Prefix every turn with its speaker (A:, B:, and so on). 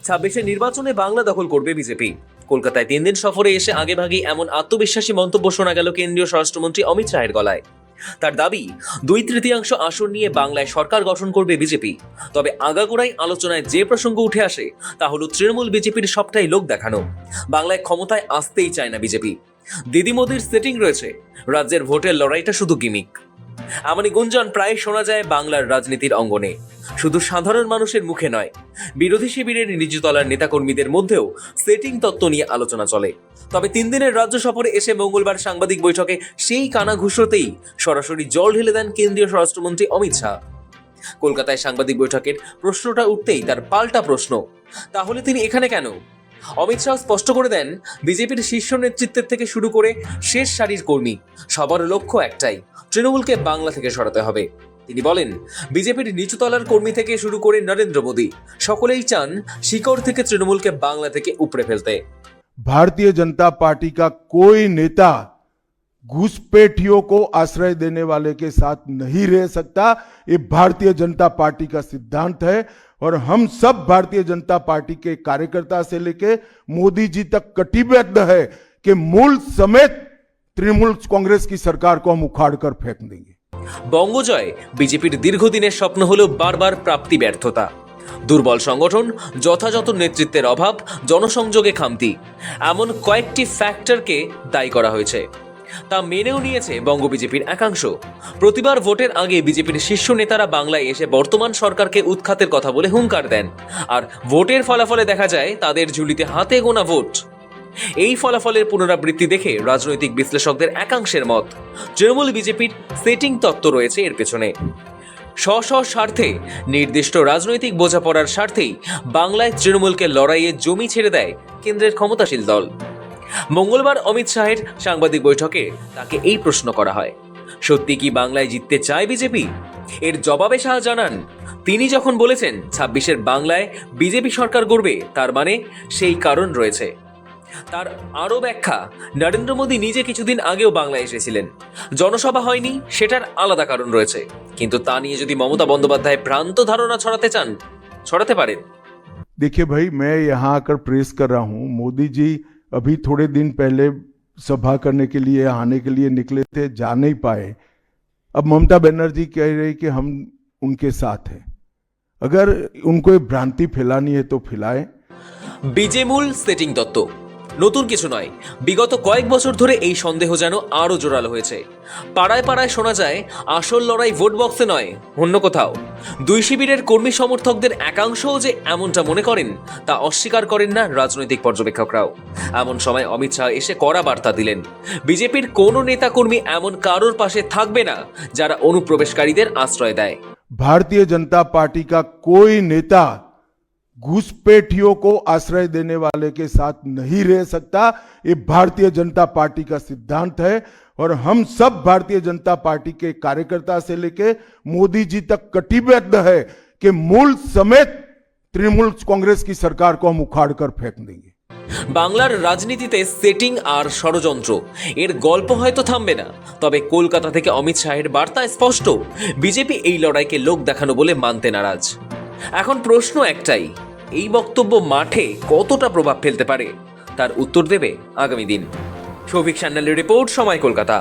A: 26 নির্বাচনে বাংলা দখল করবে বিজেপি। কলকাতায় 3 দিন সফরে এসে আগেভাগেই এমন আত্মবিশ্বাসী মন্তব্য শোনা গেল কেন্দ্রীয় স্বরাষ্ট্রমন্ত্রী অমিত শাহের গলায়। তার দাবি 2/3 আসন নিয়ে বাংলায় সরকার গঠন করবে বিজেপি। তবে আগাগোড়াই আলোচনায় যে প্রসঙ্গ উঠে আসে তা হলো তৃণমূল বিজেপির সবটাই লোক দেখানো। বাংলায় ক্ষমতায় আসতেই চায় না বিজেপি। দিদি মোদির সেটিং রয়েছে, রাজ্যের ভোটের লড়াইটা শুধু গিমিক। এমনই গুঞ্জন প্রায় শোনা যায় বাংলার রাজনীতির অঙ্গনে। শুধু সাধারণ মানুষের মুখে নয়, বিরোধী শিবিরের নিচুতলার নেতাকর্মীদের মধ্যেও সেটিং তত্ত্ব নিয়ে আলোচনা চলে। তবে 3 দিনের রাজ্য সফরে এসে মঙ্গলবার সাংবাদিক বৈঠকে সেই কানাঘুষোতেই সরাসরি জল ঢেলে দেন কেন্দ্রীয় স্বরাষ্ট্রমন্ত্রী অমিত শাহ। কলকাতায় সাংবাদিক বৈঠকের প্রশ্নটা উঠতেই তার পাল্টা প্রশ্ন, তাহলে তিনি এখানে কেন? অমিত শাহ স্পষ্ট করে দেন, বিজেপির শীর্ষ নেতৃত্বের থেকে শুরু করে শেষ সারির কর্মী সবার লক্ষ্য একটাই, তৃণমূলকে বাংলা থেকে সরাতে হবে। তিনি বলেন, বিজেপির নিচুতলার কর্মী থেকে শুরু করে নরেন্দ্র মোদী সকলেই চান শিকড় থেকে তৃণমূলকে বাংলা থেকে উপড়ে ফেলতে।
B: भारतीय जनता पार्टी का कोई नेता घुसपैठियों को आश्रय देने वाले के साथ नहीं रह सकता। ये भारतीय जनता पार्टी का सिद्धांत है और हम सब भारतीय जनता पार्टी के कार्यकर्ता से लेके मोदी जी तक कटिबद्ध है कि मूल समेत तृणमूल कांग्रेस की सरकार को हम उखाड़ कर फेंक देंगे।
A: বঙ্গজয় বিজেপির দীর্ঘদিনের স্বপ্ন হলেও বারবার প্রাপ্তি ব্যর্থতা। দুর্বল সংগঠন, যথাযথ নেতৃত্বের অভাব, জনসংযোগে খামতি, এমন কয়েকটি ফ্যাক্টরকে দায়ী করা হয়েছে। তা মেনেও নিয়েছে বঙ্গ বিজেপির একাংশ। প্রতিবার ভোটের আগে বিজেপির শীর্ষ নেতারা বাংলায় এসে বর্তমান সরকারকে উৎখাতের কথা বলে হুঙ্কার দেন, আর ভোটের ফলাফলে দেখা যায় তাদের ঝুলিতে হাতে গোনা ভোট। এই ফলাফলের পুনরাবৃত্তি দেখে রাজনৈতিক বিশ্লেষকদের একাংশের মত, তৃণমূল বিজেপির সেটিং তত্ত্ব রয়েছে এর পেছনে। স্ব স্বার্থে, নির্দিষ্ট রাজনৈতিক বোঝাপড়ার স্বার্থেই বাংলায় তৃণমূলকে লড়াইয়ে জমি ছেড়ে দেয় কেন্দ্রের ক্ষমতাশীল দল। মঙ্গলবার অমিত শাহের সাংবাদিক বৈঠকে তাকে এই প্রশ্ন করা হয়, সত্যি কি বাংলায় জিততে চায় বিজেপি? এর জবাবে শাহ জানান, তিনি যখন বলেছেন 26 বাংলায় বিজেপি সরকার গড়বে, তার মানে সেই কারণ রয়েছে। তার আরও ব্যাখ্যা, নরেন্দ্র মোদী নিজে কিছুদিন আগেও বাংলায় এসেছিলেন, জনসভা হয়নি, সেটার আলাদা কারণ রয়েছে। কিন্তু তা নিয়ে যদি মমতা বন্দ্যোপাধ্যায় ভ্রান্ত ধারণা ছড়াতে চান, ছড়াতে পারেন।
B: देखिए भाई, मैं यहाँ आकर प्रेस कर रहा हूँ। मोदी जी अभी थोड़े दिन पहले सभा करने के लिए आने के लिए निकले थे, जा नहीं पाए। अब ममता बनर्जी कह रही कि हम उनके साथ हैं। अगर उनको ये भ्रांति फैलानी है तो फैलाएं।
A: বিজেমূল সেটিং তত্ত্ব নতুন কিছু নয়। বিগত কয়েক বছর ধরে এই সন্দেহ যেন আরও জোরালো হয়েছে। পাড়ায় পাড়ায় শোনা যায় আসল লড়াই ভোট বক্সে নয়, অন্য কোথাও। দুই শিবিরের কর্মী সমর্থকদের একাংশও যে এমনটা মনে করেন তা অস্বীকার করেন না রাজনৈতিক পর্যবেক্ষকরাও। এমন সময় অমিত শাহ এসে কড়া বার্তা দিলেন, বিজেপির কোনো নেতাকর্মী এমন কারোর পাশে থাকবে না যারা অনুপ্রবেশকারীদের আশ্রয় দেয়।
B: भारतीय जनता पार्टी का कोई नेता घुसपैठियों को आश्रय देने वाले के साथ नहीं रह सकता। ये भारतीय जनता पार्टी का सिद्धांत है और हम सब भारतीय जनता पार्टी के कार्यकर्ता से लेके मोदी जी तक कटिबद्ध है कि मूल समेत तृणमूल कांग्रेस की सरकार को हम उखाड़ कर फेंक देंगे।
A: বাংলার রাজনীতিতে সেটিং আর ষড়যন্ত্র এর গল্প হয়তো থামবে না, তবে কলকাতা থেকে অমিত শাহের বার্তা স্পষ্ট, বিজেপি এই লড়াইকে লোক দেখানো বলে মানতে নারাজ। এখন প্রশ্ন একটাই, এই বক্তব্য মাঠে কতটা প্রভাব ফেলতে পারে তার উত্তর দেবে আগামী দিন। শৌভিক সান্যালের রিপোর্ট, সময় কলকাতা।